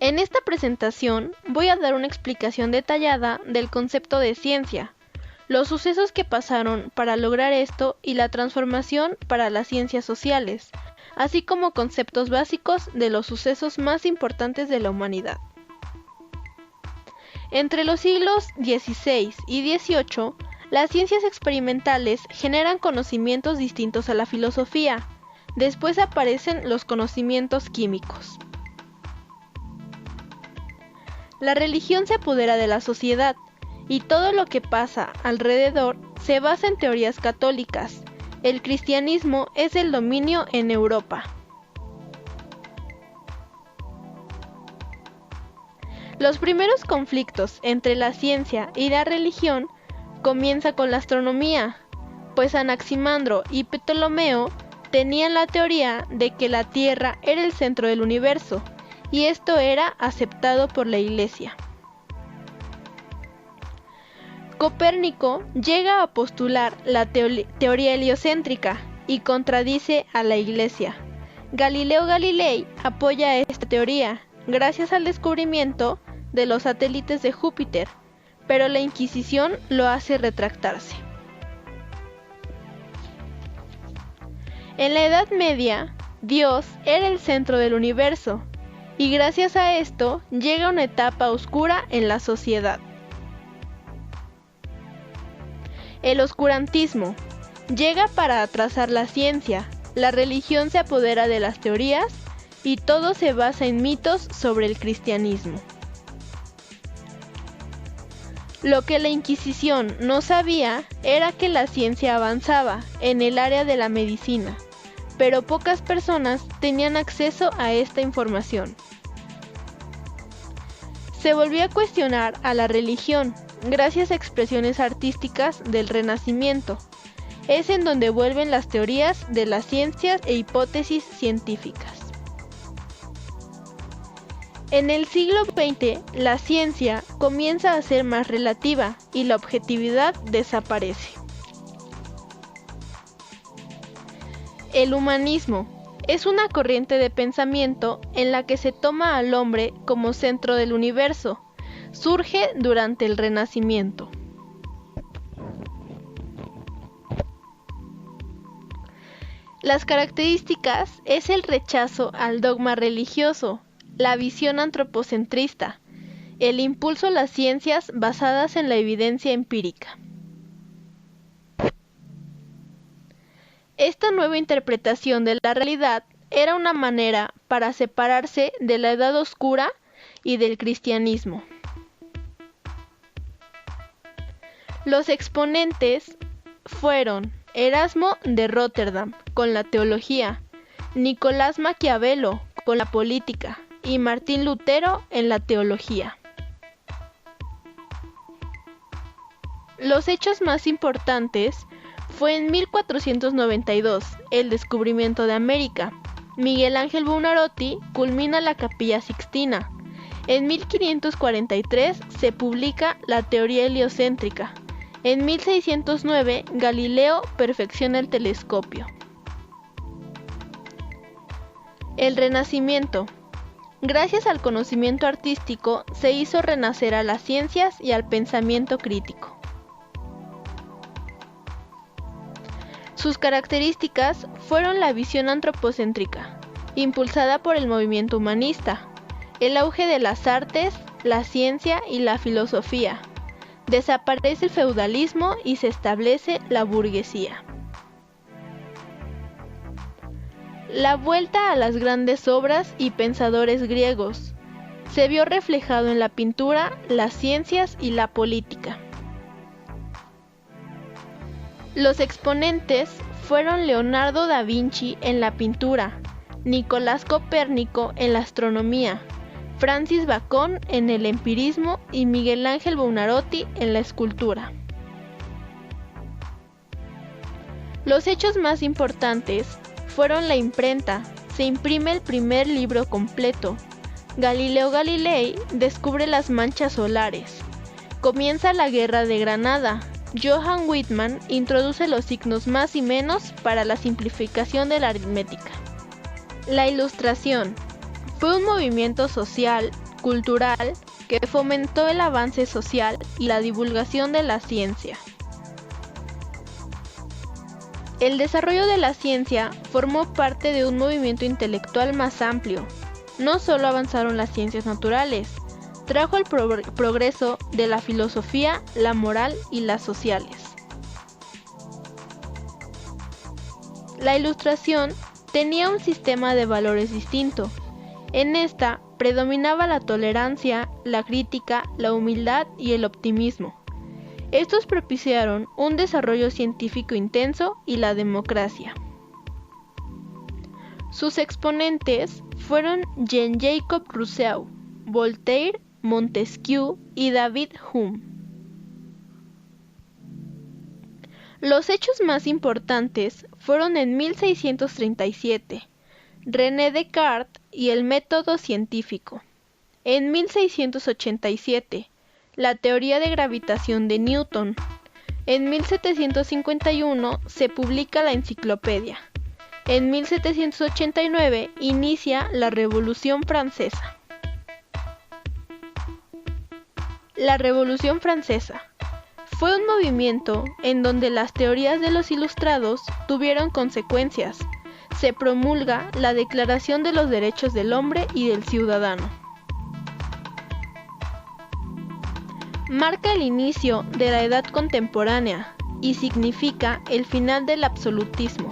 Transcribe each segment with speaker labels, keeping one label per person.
Speaker 1: En esta presentación voy a dar una explicación detallada del concepto de ciencia, los sucesos que pasaron para lograr esto y la transformación para las ciencias sociales, así como conceptos básicos de los sucesos más importantes de la humanidad. Entre los siglos XVI y XVIII, las ciencias experimentales generan conocimientos distintos a la filosofía. Después aparecen los conocimientos químicos. La religión se apodera de la sociedad, y todo lo que pasa alrededor se basa en teorías católicas. El cristianismo es el dominio en Europa. Los primeros conflictos entre la ciencia y la religión comienza con la astronomía, pues Anaximandro y Ptolomeo tenían la teoría de que la Tierra era el centro del universo, y esto era aceptado por la Iglesia. Copérnico llega a postular la teoría heliocéntrica y contradice a la Iglesia. Galileo Galilei apoya esta teoría gracias al descubrimiento de los satélites de Júpiter, pero la Inquisición lo hace retractarse. En la Edad Media, Dios era el centro del universo, y gracias a esto llega una etapa oscura en la sociedad. El oscurantismo llega para atrasar la ciencia, la religión se apodera de las teorías y todo se basa en mitos sobre el cristianismo. Lo que la Inquisición no sabía era que la ciencia avanzaba en el área de la medicina, pero pocas personas tenían acceso a esta información. Se volvió a cuestionar a la religión gracias a expresiones artísticas del Renacimiento. Es en donde vuelven las teorías de las ciencias e hipótesis científicas. En el siglo XX, la ciencia comienza a ser más relativa y la objetividad desaparece. El humanismo es una corriente de pensamiento en la que se toma al hombre como centro del universo. Surge durante el Renacimiento. Las características es el rechazo al dogma religioso, la visión antropocentrista, el impulso a las ciencias basadas en la evidencia empírica. Esta nueva interpretación de la realidad era una manera para separarse de la Edad Oscura y del cristianismo. Los exponentes fueron Erasmo de Róterdam con la teología, Nicolás Maquiavelo con la política y Martín Lutero en la teología. Los hechos más importantes fue en 1492, el descubrimiento de América. Miguel Ángel Buonarroti culmina la Capilla Sixtina. En 1543 se publica la teoría heliocéntrica. En 1609 Galileo perfecciona el telescopio. El Renacimiento. Gracias al conocimiento artístico se hizo renacer a las ciencias y al pensamiento crítico. Sus características fueron la visión antropocéntrica, impulsada por el movimiento humanista, el auge de las artes, la ciencia y la filosofía. Desaparece el feudalismo y se establece la burguesía. La vuelta a las grandes obras y pensadores griegos se vio reflejado en la pintura, las ciencias y la política. Los exponentes fueron Leonardo da Vinci en la pintura, Nicolás Copérnico en la astronomía, Francis Bacon en el empirismo y Miguel Ángel Buonarroti en la escultura. Los hechos más importantes fueron la imprenta, se imprime el primer libro completo. Galileo Galilei descubre las manchas solares. Comienza la Guerra de Granada. Johann Whitman introduce los signos más y menos para la simplificación de la aritmética. La Ilustración fue un movimiento social cultural, que fomentó el avance social y la divulgación de la ciencia. El desarrollo de la ciencia formó parte de un movimiento intelectual más amplio. No solo avanzaron las ciencias naturales, trajo el progreso de la filosofía, la moral y las sociales. La Ilustración tenía un sistema de valores distinto. En esta predominaba la tolerancia, la crítica, la humildad y el optimismo. Estos propiciaron un desarrollo científico intenso y la democracia. Sus exponentes fueron Jean-Jacques Rousseau, Voltaire, Montesquieu y David Hume. Los hechos más importantes fueron en 1637, René Descartes y el método científico. En 1687, la teoría de gravitación de Newton. En 1751 se publica la Enciclopedia. En 1789 inicia la Revolución Francesa. La Revolución Francesa fue un movimiento en donde las teorías de los ilustrados tuvieron consecuencias. Se promulga la Declaración de los Derechos del Hombre y del Ciudadano. Marca el inicio de la Edad Contemporánea y significa el final del absolutismo.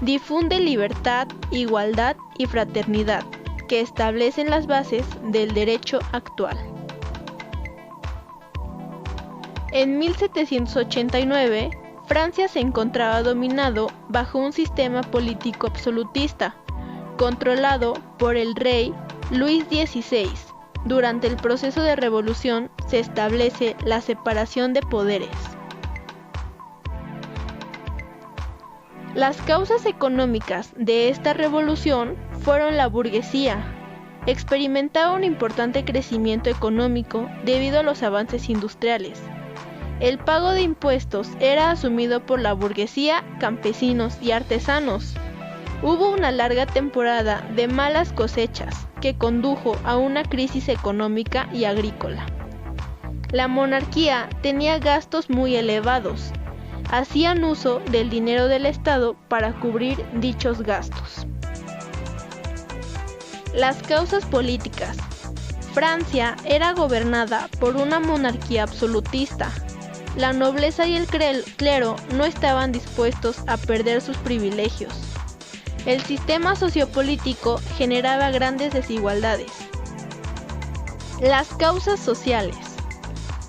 Speaker 1: Difunde libertad, igualdad y fraternidad, que establecen las bases del derecho actual. En 1789, Francia se encontraba dominado bajo un sistema político absolutista, controlado por el rey Luis XVI. Durante el proceso de revolución se establece la separación de poderes. Las causas económicas de esta revolución fueron la burguesía. Experimentaba un importante crecimiento económico debido a los avances industriales. El pago de impuestos era asumido por la burguesía, campesinos y artesanos. Hubo una larga temporada de malas cosechas que condujo a una crisis económica y agrícola. La monarquía tenía gastos muy elevados. Hacían uso del dinero del Estado para cubrir dichos gastos. Las causas políticas. Francia era gobernada por una monarquía absolutista. La nobleza y el clero no estaban dispuestos a perder sus privilegios. El sistema sociopolítico generaba grandes desigualdades. Las causas sociales.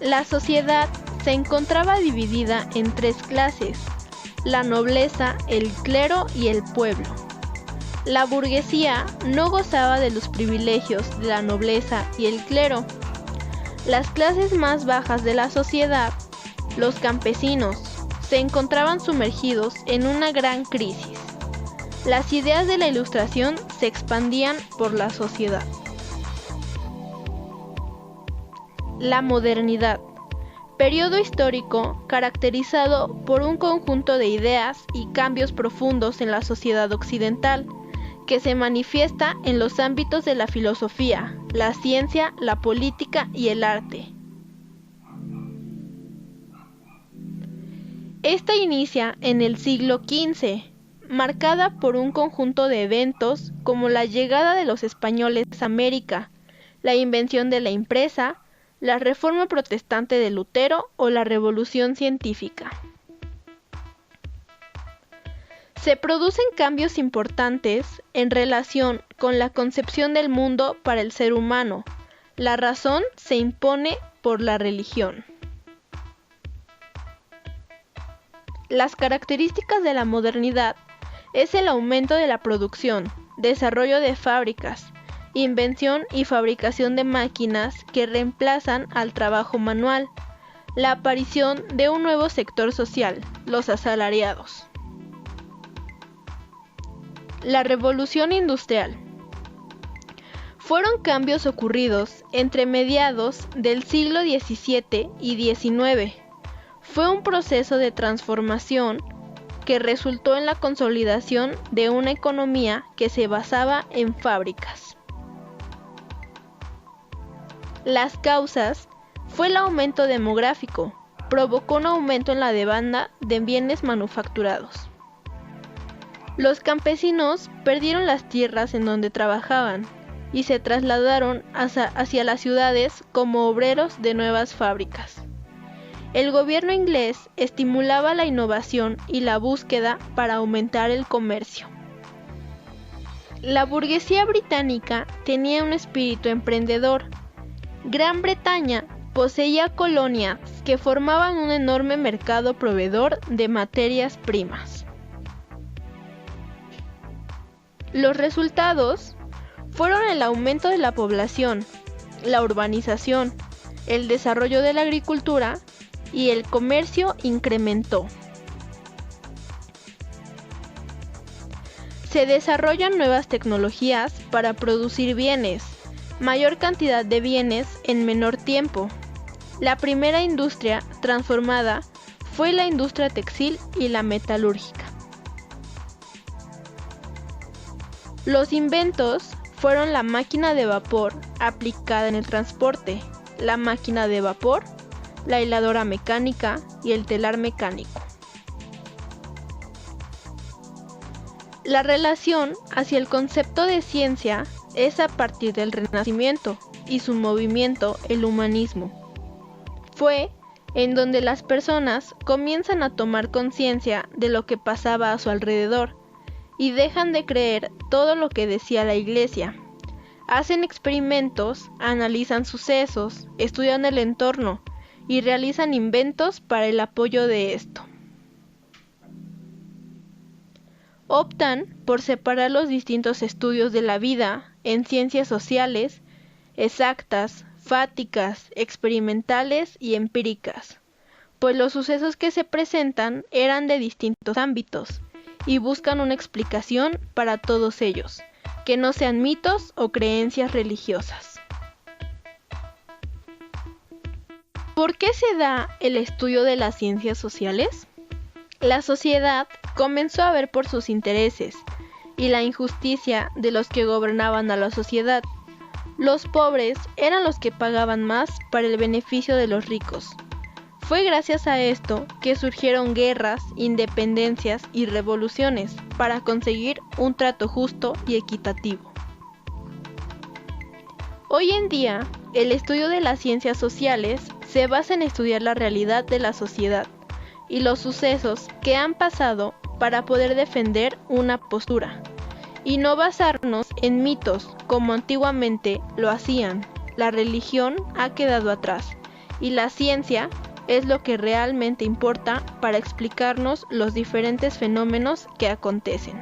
Speaker 1: La sociedad se encontraba dividida en tres clases: la nobleza, el clero y el pueblo. La burguesía no gozaba de los privilegios de la nobleza y el clero. Las clases más bajas de la sociedad, los campesinos, se encontraban sumergidos en una gran crisis. Las ideas de la Ilustración se expandían por la sociedad. La modernidad. Periodo histórico caracterizado por un conjunto de ideas y cambios profundos en la sociedad occidental, que se manifiesta en los ámbitos de la filosofía, la ciencia, la política y el arte. Esta inicia en el siglo XV, marcada por un conjunto de eventos como la llegada de los españoles a América, la invención de la impresa, la reforma protestante de Lutero o la revolución científica. Se producen cambios importantes en relación con la concepción del mundo para el ser humano. La razón se impone por la religión. Las características de la modernidad es el aumento de la producción, desarrollo de fábricas, invención y fabricación de máquinas que reemplazan al trabajo manual, la aparición de un nuevo sector social, los asalariados. La revolución industrial. Fueron cambios ocurridos entre mediados del siglo XVII y XIX. Fue un proceso de transformación que resultó en la consolidación de una economía que se basaba en fábricas. Las causas fue el aumento demográfico, provocó un aumento en la demanda de bienes manufacturados. Los campesinos perdieron las tierras en donde trabajaban y se trasladaron hacia las ciudades como obreros de nuevas fábricas. El gobierno inglés estimulaba la innovación y la búsqueda para aumentar el comercio. La burguesía británica tenía un espíritu emprendedor. Gran Bretaña poseía colonias que formaban un enorme mercado proveedor de materias primas. Los resultados fueron el aumento de la población, la urbanización, el desarrollo de la agricultura y el comercio incrementó. Se desarrollan nuevas tecnologías para producir bienes, mayor cantidad de bienes en menor tiempo. La primera industria transformada fue la industria textil y la metalúrgica. Los inventos fueron la máquina de vapor aplicada en el transporte, la máquina de vapor, la hiladora mecánica y el telar mecánico. La relación hacia el concepto de ciencia es a partir del Renacimiento y su movimiento, el humanismo. Fue en donde las personas comienzan a tomar conciencia de lo que pasaba a su alrededor y dejan de creer todo lo que decía la Iglesia. Hacen experimentos, analizan sucesos, estudian el entorno y realizan inventos para el apoyo de esto. Optan por separar los distintos estudios de la vida en ciencias sociales, exactas, fáticas, experimentales y empíricas, pues los sucesos que se presentan eran de distintos ámbitos y buscan una explicación para todos ellos, que no sean mitos o creencias religiosas. ¿Por qué se da el estudio de las ciencias sociales? La sociedad comenzó a ver por sus intereses y la injusticia de los que gobernaban a la sociedad. Los pobres eran los que pagaban más para el beneficio de los ricos. Fue gracias a esto que surgieron guerras, independencias y revoluciones para conseguir un trato justo y equitativo. Hoy en día, el estudio de las ciencias sociales se basa en estudiar la realidad de la sociedad y los sucesos que han pasado para poder defender una postura, y no basarnos en mitos como antiguamente lo hacían. La religión ha quedado atrás, y la ciencia es lo que realmente importa para explicarnos los diferentes fenómenos que acontecen.